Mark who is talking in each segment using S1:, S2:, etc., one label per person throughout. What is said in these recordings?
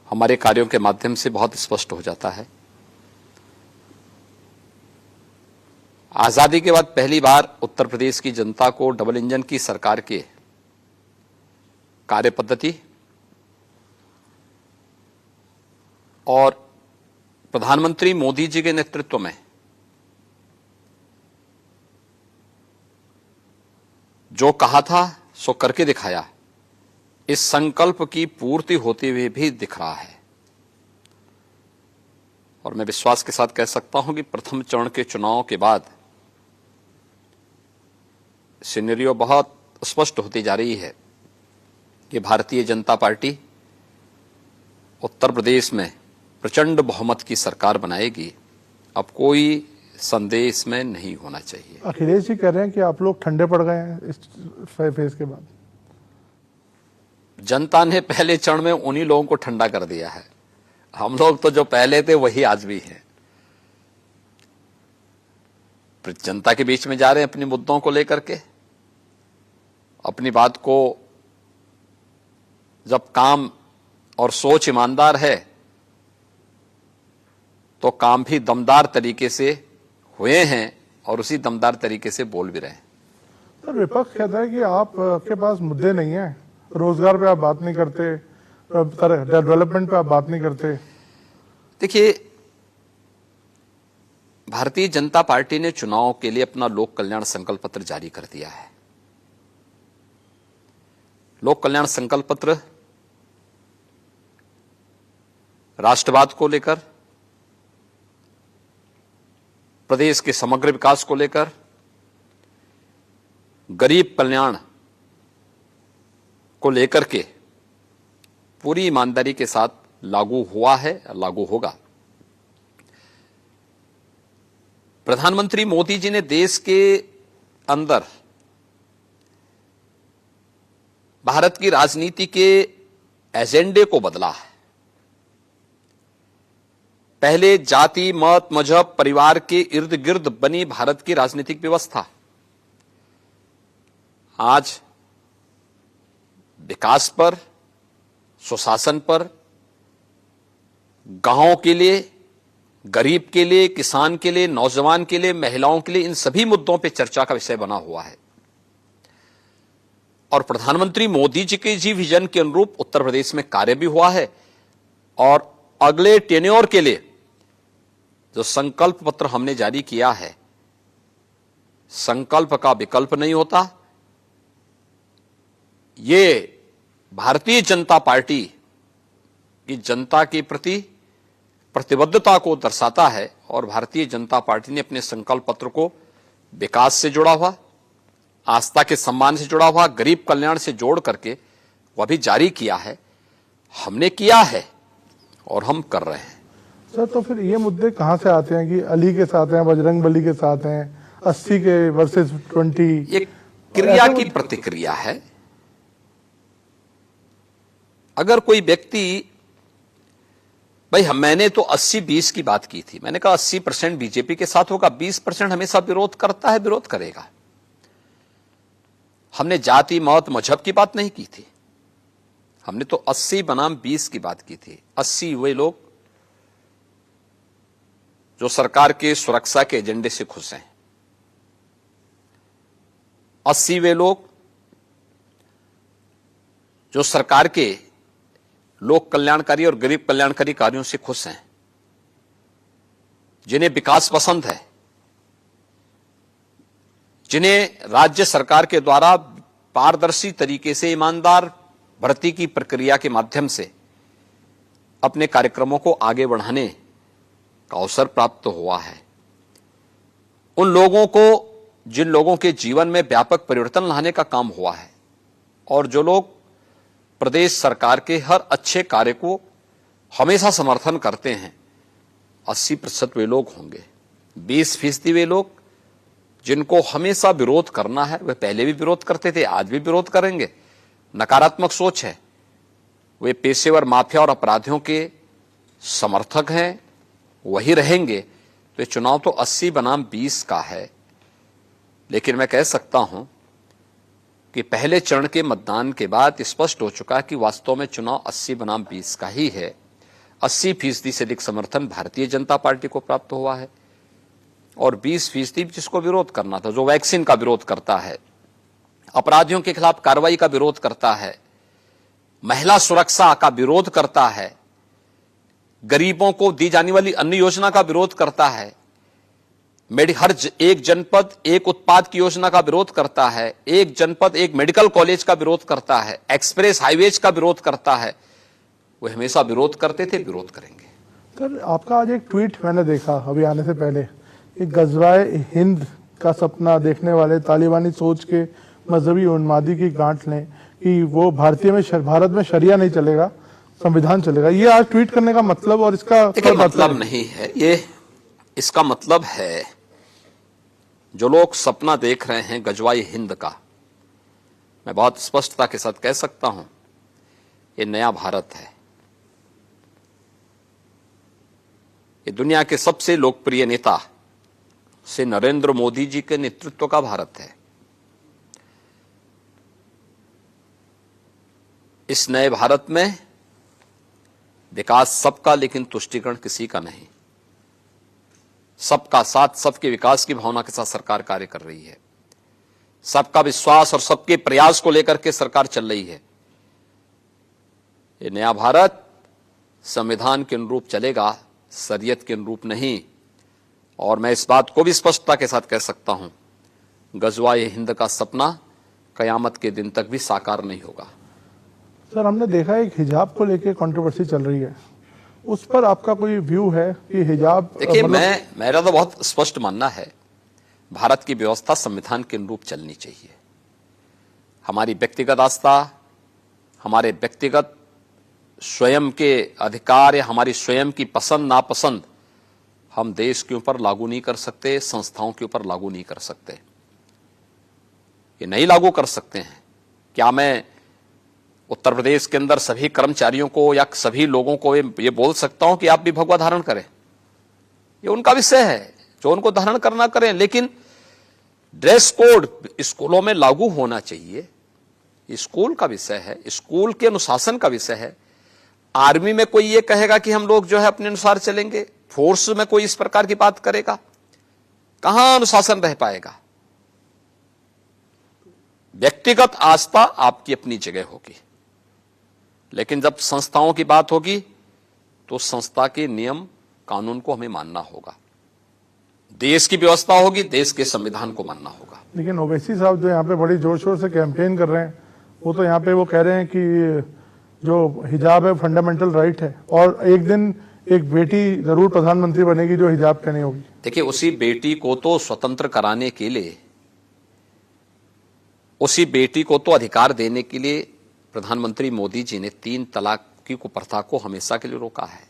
S1: हमारे कार्यों के माध्यम से बहुत स्पष्ट हो जाता है। आजादी के बाद पहली बार उत्तर प्रदेश की जनता को डबल इंजन की सरकार के कार्य पद्धति और प्रधानमंत्री मोदी जी के नेतृत्व में जो कहा था सो करके दिखाया, इस संकल्प की पूर्ति होते हुए भी दिख रहा है। और मैं विश्वास के साथ कह सकता हूं कि प्रथम चरण के चुनाव के बाद सिनेरियो बहुत स्पष्ट होती जा रही है कि भारतीय जनता पार्टी उत्तर प्रदेश में प्रचंड बहुमत की सरकार बनाएगी। अब कोई संदेह इसमें नहीं होना चाहिए।
S2: अखिलेश जी कह रहे हैं कि आप लोग ठंडे पड़ गए हैं इस फेज के बाद।
S1: जनता ने पहले चरण में उन्हीं लोगों को ठंडा कर दिया है। हम लोग तो जो पहले थे वही आज भी हैं। जनता के बीच में जा रहे हैं अपने मुद्दों को लेकर के। अपनी बात को जब काम और सोच ईमानदार है तो काम भी दमदार तरीके से हुए हैं और उसी दमदार तरीके से बोल भी रहे हैं।
S2: तो विपक्ष कहता है कि आपके पास मुद्दे नहीं है, रोजगार पे आप बात नहीं करते, डेवलपमेंट पे आप बात नहीं करते।
S1: देखिए, भारतीय जनता पार्टी ने चुनाव के लिए अपना लोक कल्याण संकल्प पत्र जारी कर दिया है। लोक कल्याण संकल्प पत्र राष्ट्रवाद को लेकर, प्रदेश के समग्र विकास को लेकर, गरीब कल्याण को लेकर के पूरी ईमानदारी के साथ लागू हुआ है, लागू होगा। प्रधानमंत्री मोदी जी ने देश के अंदर भारत की राजनीति के एजेंडे को बदला है। पहले जाति, मत, मजहब, परिवार के इर्द गिर्द बनी भारत की राजनीतिक व्यवस्था आज विकास पर, सुशासन पर, गांवों के लिए, गरीब के लिए, किसान के लिए, नौजवान के लिए, महिलाओं के लिए, इन सभी मुद्दों पर चर्चा का विषय बना हुआ है। और प्रधानमंत्री मोदी जी के जी विजन के अनुरूप उत्तर प्रदेश में कार्य भी हुआ है। और अगले टेन्योर के लिए जो संकल्प पत्र हमने जारी किया है, संकल्प का विकल्प नहीं होता। ये भारतीय जनता पार्टी की जनता के प्रति प्रतिबद्धता को दर्शाता है। और भारतीय जनता पार्टी ने अपने संकल्प पत्र को विकास से जुड़ा हुआ, आस्था के सम्मान से जुड़ा हुआ, गरीब कल्याण से जोड़ करके वह भी जारी किया है। हमने किया है और हम कर रहे हैं।
S2: सर, तो फिर ये मुद्दे कहां से आते हैं कि अली के साथ हैं, बजरंग बली के साथ हैं, 80 के वर्सेस 20?
S1: ये क्रिया की प्रतिक्रिया है। अगर कोई व्यक्ति, भाई मैंने तो 80-20 की बात की थी। मैंने कहा 80% बीजेपी के साथ होगा, 20% हमेशा विरोध करता है, विरोध करेगा। हमने जाति, मत, मजहब की बात नहीं की थी। हमने तो 80 बनाम 20 की बात की थी। 80 वे लोग जो सरकार के सुरक्षा के एजेंडे से खुश हैं, 80 वे लोग जो सरकार के लोक कल्याणकारी और गरीब कल्याणकारी कार्यों से खुश हैं, जिन्हें विकास पसंद है, जिन्हें राज्य सरकार के द्वारा पारदर्शी तरीके से ईमानदार भर्ती की प्रक्रिया के माध्यम से अपने कार्यक्रमों को आगे बढ़ाने का अवसर प्राप्त हुआ है। उन लोगों को, जिन लोगों के जीवन में व्यापक परिवर्तन लाने का काम हुआ है और जो लोग प्रदेश सरकार के हर अच्छे कार्य को हमेशा समर्थन करते हैं, 80% वे लोग होंगे। 20% वे लोग जिनको हमेशा विरोध करना है, वे पहले भी विरोध करते थे, आज भी विरोध करेंगे। नकारात्मक सोच है, वे पेशेवर माफिया और अपराधियों के समर्थक हैं, वही रहेंगे। तो ये चुनाव तो 80 बनाम 20 का है। लेकिन मैं कह सकता हूं कि पहले चरण के मतदान के बाद स्पष्ट हो चुका है कि वास्तव में चुनाव 80 बनाम 20 का ही है। 80% से अधिक समर्थन भारतीय जनता पार्टी को प्राप्त हुआ है और 20% जिसको विरोध करना था, जो वैक्सीन का विरोध करता है, अपराधियों के खिलाफ कार्रवाई का विरोध करता है, महिला सुरक्षा का विरोध करता है, गरीबों को दी जाने वाली अन्य योजना का विरोध करता है, एक जनपद एक उत्पाद की योजना का विरोध करता है, एक जनपद एक मेडिकल कॉलेज का विरोध करता है, एक्सप्रेस हाईवेज का विरोध करता है, वो हमेशा विरोध करते थे, विरोध करेंगे।
S2: सर, आपका आज एक ट्वीट मैंने देखा अभी आने से पहले, एक गजवाए हिंद का सपना देखने वाले तालिबानी सोच के मजहबी उन्मादी की गांठ लें कि वो भारत में शरिया नहीं चलेगा, संविधान चलेगा। ये आज ट्वीट करने का मतलब और इसका
S1: मतलब नहीं है, ये इसका मतलब है जो लोग सपना देख रहे हैं गजवाई हिंद का, मैं बहुत स्पष्टता के साथ कह सकता हूं, ये नया भारत है। ये दुनिया के सबसे लोकप्रिय नेता से नरेंद्र मोदी जी के नेतृत्व का भारत है। इस नए भारत में विकास सबका, लेकिन तुष्टीकरण किसी का नहीं। सबका साथ, सबके विकास की भावना के साथ सरकार कार्य कर रही है। सबका विश्वास और सबके प्रयास को लेकर के सरकार चल रही है। ये नया भारत संविधान के अनुरूप चलेगा, शरीयत के अनुरूप नहीं। और मैं इस बात को भी स्पष्टता के साथ कह सकता हूं, गजवाए हिंद का सपना कयामत के दिन तक भी साकार नहीं होगा।
S2: सर, हमने देखा एक हिजाब को लेकर कंट्रोवर्सी चल रही है, उस पर आपका कोई व्यू है कि हिजाब?
S1: देखिए, मेरा तो बहुत स्पष्ट मानना है, भारत की व्यवस्था संविधान के अनुरूप चलनी चाहिए। हमारी व्यक्तिगत आस्था, हमारे व्यक्तिगत स्वयं के अधिकार या हमारी स्वयं की पसंद नापसंद हम देश के ऊपर लागू नहीं कर सकते, संस्थाओं के ऊपर लागू नहीं कर सकते। ये नहीं लागू कर सकते हैं। क्या मैं उत्तर प्रदेश के अंदर सभी कर्मचारियों को या सभी लोगों को ये बोल सकता हूं कि आप भी भगवा धारण करें? ये उनका विषय है, जो उनको धारण करना करें, लेकिन ड्रेस कोड स्कूलों में लागू होना चाहिए। स्कूल का विषय है, स्कूल के अनुशासन का विषय है। आर्मी में कोई ये कहेगा कि हम लोग जो है अपने अनुसार चलेंगे, फोर्स में कोई इस प्रकार की बात करेगा? कहां अनुशासन रह पाएगा? व्यक्तिगत आस्था आपकी अपनी जगह होगी, लेकिन जब संस्थाओं की बात होगी तो संस्था के नियम कानून को हमें मानना होगा। देश की व्यवस्था होगी, देश के संविधान को मानना होगा।
S2: लेकिन ओवैसी साहब जो यहाँ पे बड़ी जोर शोर से कैंपेन कर रहे हैं, वो तो यहाँ पे वो कह रहे हैं कि जो हिजाब है फंडामेंटल राइट है और एक दिन एक बेटी जरूर प्रधानमंत्री बनेगी जो हिजाब पहनी होगी।
S1: देखिए, उसी बेटी को तो स्वतंत्र कराने के लिए, उसी बेटी को तो अधिकार देने के लिए प्रधानमंत्री मोदी जी ने 3 तलाक की कुप्रथा को हमेशा के लिए रोका है।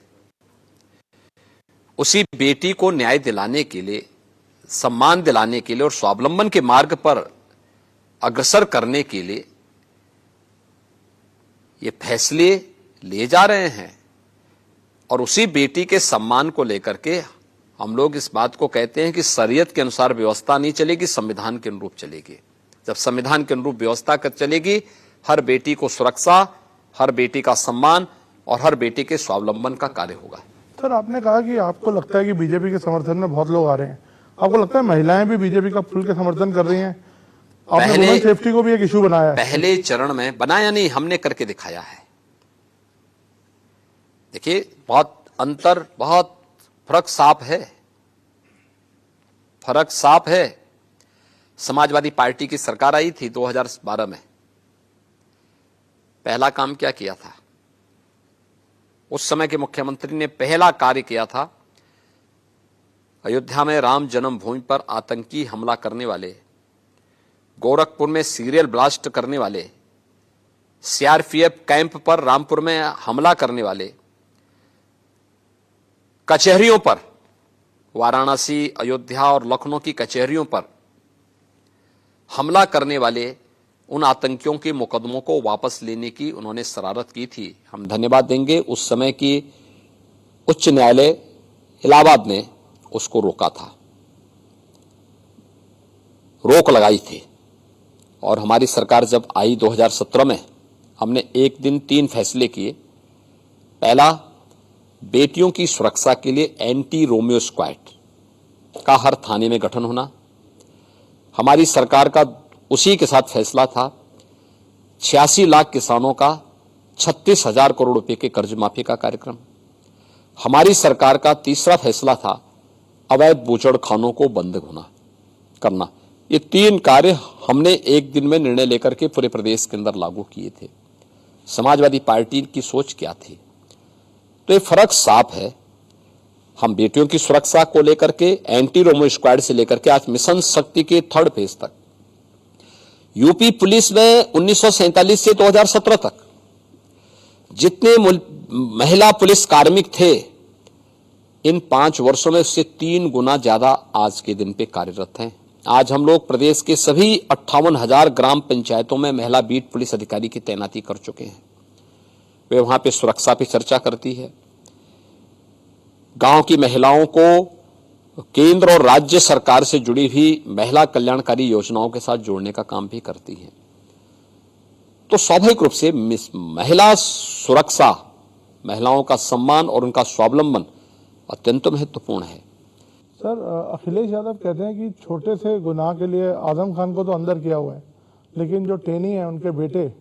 S1: उसी बेटी को न्याय दिलाने के लिए, सम्मान दिलाने के लिए और स्वावलंबन के मार्ग पर अग्रसर करने के लिए ये फैसले लिए जा रहे हैं। और उसी बेटी के सम्मान को लेकर के हम लोग इस बात को कहते हैं कि शरीयत के अनुसार व्यवस्था नहीं चलेगी, संविधान के अनुरूप चलेगी। जब संविधान के अनुरूप व्यवस्था चलेगी, हर बेटी को सुरक्षा, हर बेटी का सम्मान और हर बेटी के स्वावलंबन का कार्य होगा।
S2: सर, आपने कहा कि आपको लगता है कि बीजेपी के समर्थन में बहुत लोग आ रहे हैं। आपको लगता है महिलाएं भी बीजेपी का खुल के समर्थन कर रही हैं? आपने वुमेन सेफ्टी को भी एक इशू बनाया है।
S1: पहले चरण में बनाया नहीं, हमने करके दिखाया है। देखिए, बहुत फर्क साफ है, फर्क साफ है। समाजवादी पार्टी की सरकार आई थी 2012 में। पहला काम क्या किया था? उस समय के मुख्यमंत्री ने पहला कार्य किया था, अयोध्या में राम जन्मभूमि पर आतंकी हमला करने वाले, गोरखपुर में सीरियल ब्लास्ट करने वाले, सीआरपीएफ कैंप पर रामपुर में हमला करने वाले, कचहरियों पर, वाराणसी, अयोध्या और लखनऊ की कचहरियों पर हमला करने वाले उन आतंकियों के मुकदमों को वापस लेने की उन्होंने शरारत की थी। हम धन्यवाद देंगे, उस समय की उच्च न्यायालय इलाहाबाद ने उसको रोका था, रोक लगाई थी। और हमारी सरकार जब आई 2017 में, हमने एक दिन 3 फैसले किए। पहला, बेटियों की सुरक्षा के लिए एंटी रोमियो स्क्वाड का हर थाने में गठन होना। हमारी सरकार का उसी के साथ फैसला था 86 लाख किसानों का 36,000 करोड़ रुपए के कर्ज माफी का कार्यक्रम। हमारी सरकार का तीसरा फैसला था अवैध बूचड़खानों को बंद करना। ये 3 कार्य हमने एक दिन में निर्णय लेकर के पूरे प्रदेश के अंदर लागू किए थे। समाजवादी पार्टी की सोच क्या थी? तो ये फर्क साफ है। हम बेटियों की सुरक्षा को लेकर के एंटी रोमियो स्क्वाड से लेकर के आज मिशन शक्ति के 3rd फेज तक, यूपी पुलिस में 1947 से 2017 तक जितने महिला पुलिस कार्मिक थे, इन 5 वर्षों में उससे 3 गुना ज्यादा आज के दिन पे कार्यरत हैं। आज हम लोग प्रदेश के सभी 58,000 ग्राम पंचायतों में महिला बीट पुलिस अधिकारी की तैनाती कर चुके हैं। वे वहां पे सुरक्षा पे चर्चा करती है, गांव की महिलाओं को केंद्र और राज्य सरकार से जुड़ी हुई महिला कल्याणकारी योजनाओं के साथ जोड़ने का काम भी करती है। तो स्वाभाविक रूप से महिला सुरक्षा, महिलाओं का सम्मान और उनका स्वावलंबन अत्यंत महत्वपूर्ण है।
S2: सर, अखिलेश यादव कहते हैं कि छोटे से गुनाह के लिए आजम खान को तो अंदर किया हुआ है, लेकिन जो टेनी है उनके बेटे,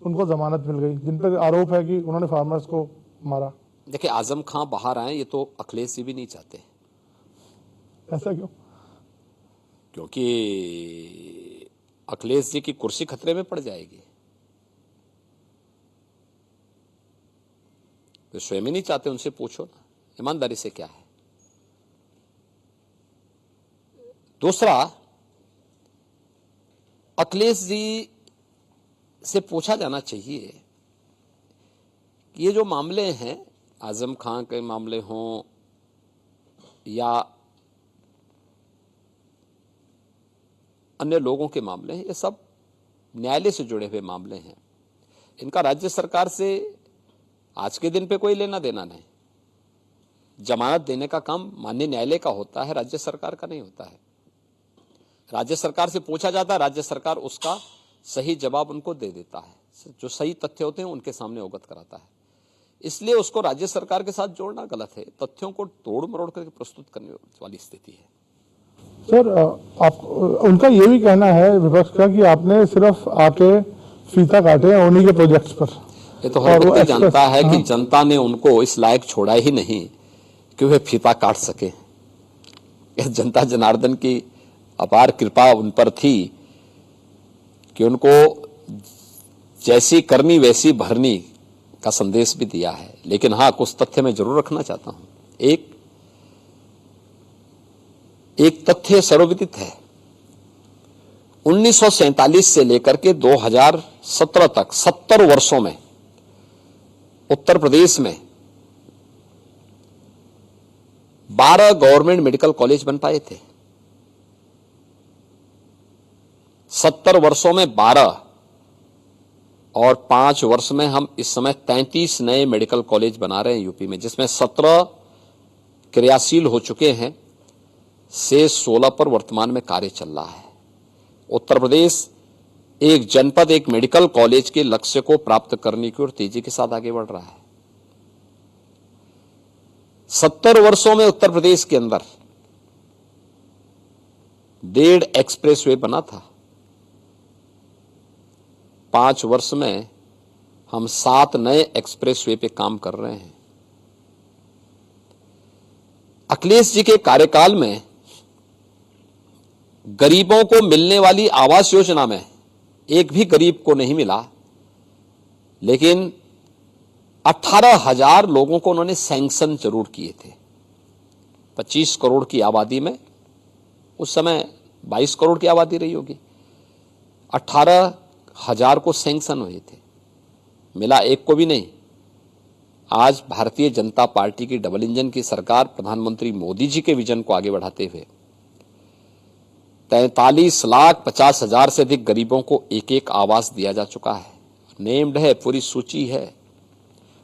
S2: उनको जमानत मिल गई, जिन पर आरोप है कि उन्होंने फार्मर्स को मारा।
S1: देखिए, आजम खान बाहर आए ये तो अखिलेश जी भी नहीं चाहते।
S2: ऐसा क्यों?
S1: क्योंकि अखिलेश जी की कुर्सी खतरे में पड़ जाएगी। वे स्वयं ही नहीं चाहते, उनसे पूछो ना ईमानदारी से क्या है। दूसरा, अखिलेश जी से पूछा जाना चाहिए कि ये जो मामले हैं, आजम खान के मामले हों या अन्य लोगों के मामले हैं, ये सब न्यायालय से जुड़े हुए मामले हैं। इनका राज्य सरकार से आज के दिन पे कोई लेना देना नहीं। जमानत देने का काम माननीय न्यायालय का होता है, राज्य सरकार का नहीं होता है। राज्य सरकार से पूछा जाता है, राज्य सरकार उसका सही जवाब उनको दे देता है, जो सही तथ्य होते हैं उनके सामने अवगत कराता है। इसलिए उसको राज्य सरकार के साथ जोड़ना गलत है। तथ्यों को तोड़ मरोड़ करके प्रस्तुत करने वाली स्थिति है।
S2: सर, उनका ये भी कहना है विपक्ष का कि आपने सिर्फ आके फीता काटे हैं उन्हीं के प्रोजेक्ट्स पर।
S1: ये तो हर व्यक्ति जानता है कि जनता ने उनको इस लायक छोड़ा ही नहीं कि वे फीता काट सके। जनता जनार्दन की अपार कृपा उन पर थी कि उनको जैसी करनी वैसी भरनी का संदेश भी दिया है। लेकिन हाँ, कुछ तथ्य मैं जरूर रखना चाहता हूं। एक तथ्य सर्वविदित है, 1947 से लेकर के 2017 तक 70 वर्षों में उत्तर प्रदेश में 12 गवर्नमेंट मेडिकल कॉलेज बन पाए थे। 70 वर्षों में 12 और 5 वर्ष में हम इस समय 33 नए मेडिकल कॉलेज बना रहे हैं यूपी में, जिसमें 17 क्रियाशील हो चुके हैं, से 16 पर वर्तमान में कार्य चल रहा है। उत्तर प्रदेश एक जनपद एक मेडिकल कॉलेज के लक्ष्य को प्राप्त करने की ओर तेजी के साथ आगे बढ़ रहा है। 70 वर्षों में उत्तर प्रदेश के अंदर 1.5 एक्सप्रेसवे बना था। 5 वर्ष में हम 7 नए एक्सप्रेसवे पे काम कर रहे हैं। अखिलेश जी के कार्यकाल में गरीबों को मिलने वाली आवास योजना में एक भी गरीब को नहीं मिला, लेकिन 18,000 लोगों को उन्होंने सैंक्शन जरूर किए थे। 25 करोड़ की आबादी में, उस समय 22 करोड़ की आबादी रही होगी, 18,000 को सैंक्शन हुए थे, मिला एक को भी नहीं। आज भारतीय जनता पार्टी की डबल इंजन की सरकार प्रधानमंत्री मोदी जी के विजन को आगे बढ़ाते हुए 43,50,000 से अधिक गरीबों को एक एक आवास दिया जा चुका है। नेम्ड है, पूरी सूची है।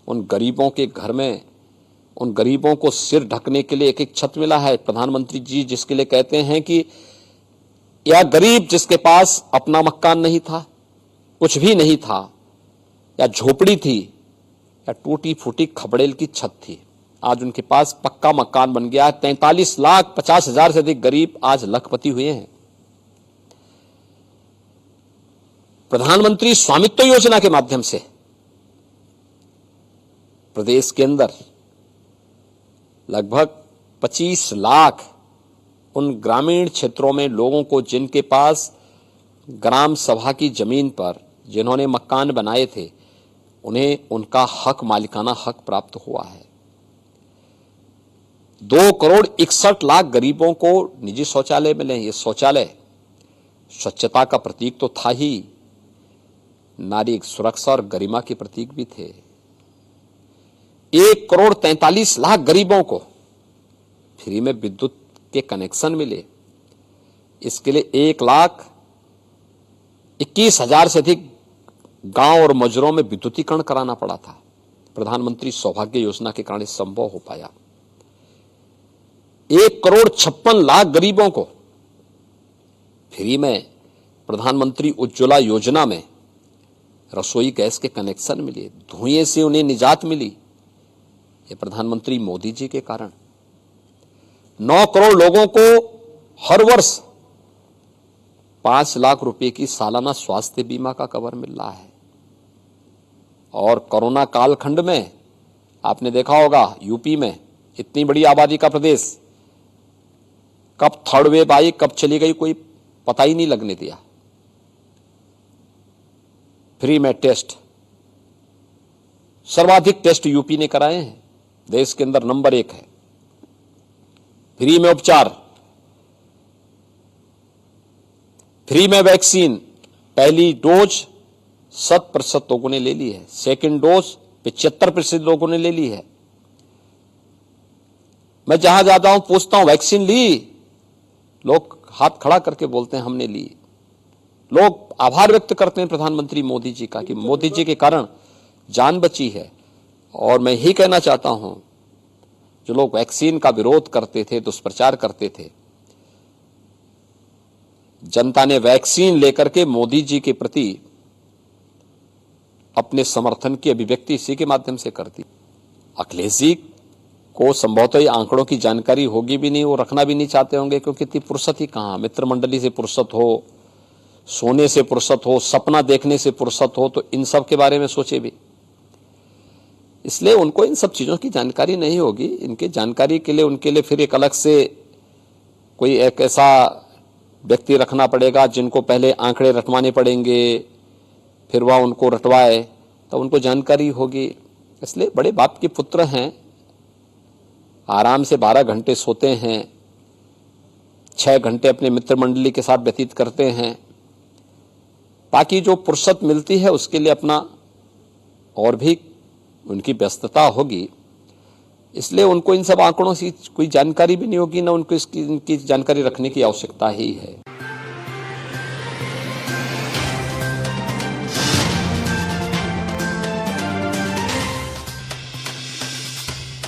S1: उन गरीबों के घर में, उन गरीबों को सिर ढकने के लिए एक एक छत मिला है। प्रधानमंत्री जी जिसके लिए कहते हैं कि या गरीब जिसके पास अपना मकान नहीं था, कुछ भी नहीं था, या झोपड़ी थी, या टूटी फूटी खपड़ेल की छत थी, आज उनके पास पक्का मकान बन गया है। 43,50,000 से अधिक गरीब आज लखपति हुए हैं। प्रधानमंत्री स्वामित्व योजना के माध्यम से प्रदेश के अंदर लगभग 25 लाख उन ग्रामीण क्षेत्रों में लोगों को जिनके पास ग्राम सभा की जमीन पर जिन्होंने मकान बनाए थे, उन्हें उनका हक, मालिकाना हक प्राप्त हुआ है। 2,61,00,000 गरीबों को निजी शौचालय मिले। ये शौचालय स्वच्छता का प्रतीक तो था ही, नारी सुरक्षा और गरिमा के प्रतीक भी थे। 1,43,00,000 गरीबों को फ्री में विद्युत के कनेक्शन मिले। इसके लिए 1,21,000 से अधिक गांव और मजरों में विद्युतीकरण कराना पड़ा था। प्रधानमंत्री सौभाग्य योजना के कारण संभव हो पाया। 1,56,00,000 गरीबों को फ्री में प्रधानमंत्री उज्ज्वला योजना में रसोई गैस के कनेक्शन मिले। धुएं से उन्हें निजात मिली, ये प्रधानमंत्री मोदी जी के कारण। 9 करोड़ लोगों को हर वर्ष 5 लाख रुपए की सालाना स्वास्थ्य बीमा का कवर मिल रहा है। और कोरोना कालखंड में आपने देखा होगा, यूपी में इतनी बड़ी आबादी का प्रदेश, कब थर्ड वेव आई, कब चली गई, कोई पता ही नहीं लगने दिया। फ्री में टेस्ट, सर्वाधिक टेस्ट यूपी ने कराए हैं, देश के अंदर नंबर 1 है। फ्री में उपचार, फ्री में वैक्सीन, पहली डोज 100% लोगों ने ले ली है, सेकंड डोज 75% लोगों ने ले ली है। मैं जहां जाता हूं पूछता हूं वैक्सीन ली, लोग हाथ खड़ा करके बोलते हैं हमने ली। लोग आभार व्यक्त करते हैं प्रधानमंत्री मोदी जी का कि मोदी जी के कारण जान बची है। और मैं ही कहना चाहता हूं, जो लोग वैक्सीन का विरोध करते थे, दुष्प्रचार करते थे, जनता ने वैक्सीन लेकर के मोदी जी के प्रति अपने समर्थन की अभिव्यक्ति इसी के माध्यम से कर दी। अखिलेश जी को संभवतः आंकड़ों की जानकारी होगी भी नहीं, वो रखना भी नहीं चाहते होंगे, क्योंकि इतनी फुर्सत ही कहां। मित्र मंडली से फुर्सत हो, सोने से फुर्सत हो, सपना देखने से फुर्सत हो, तो इन सब के बारे में सोचे भी। इसलिए उनको इन सब चीजों की जानकारी नहीं होगी। इनके जानकारी के लिए उनके लिए फिर एक अलग से कोई एक ऐसा व्यक्ति रखना पड़ेगा जिनको पहले आंकड़े रटवाने पड़ेंगे, फिर वह उनको रटवाए तो उनको जानकारी होगी। इसलिए बड़े बाप के पुत्र हैं, आराम से 12 घंटे सोते हैं, 6 घंटे अपने मित्र मंडली के साथ व्यतीत करते हैं। बाकी जो फुर्सत मिलती है उसके लिए अपना और भी उनकी व्यस्तता होगी। इसलिए उनको इन सब आंकड़ों से कोई जानकारी भी नहीं होगी, ना उनको इनकी जानकारी रखने की आवश्यकता ही है।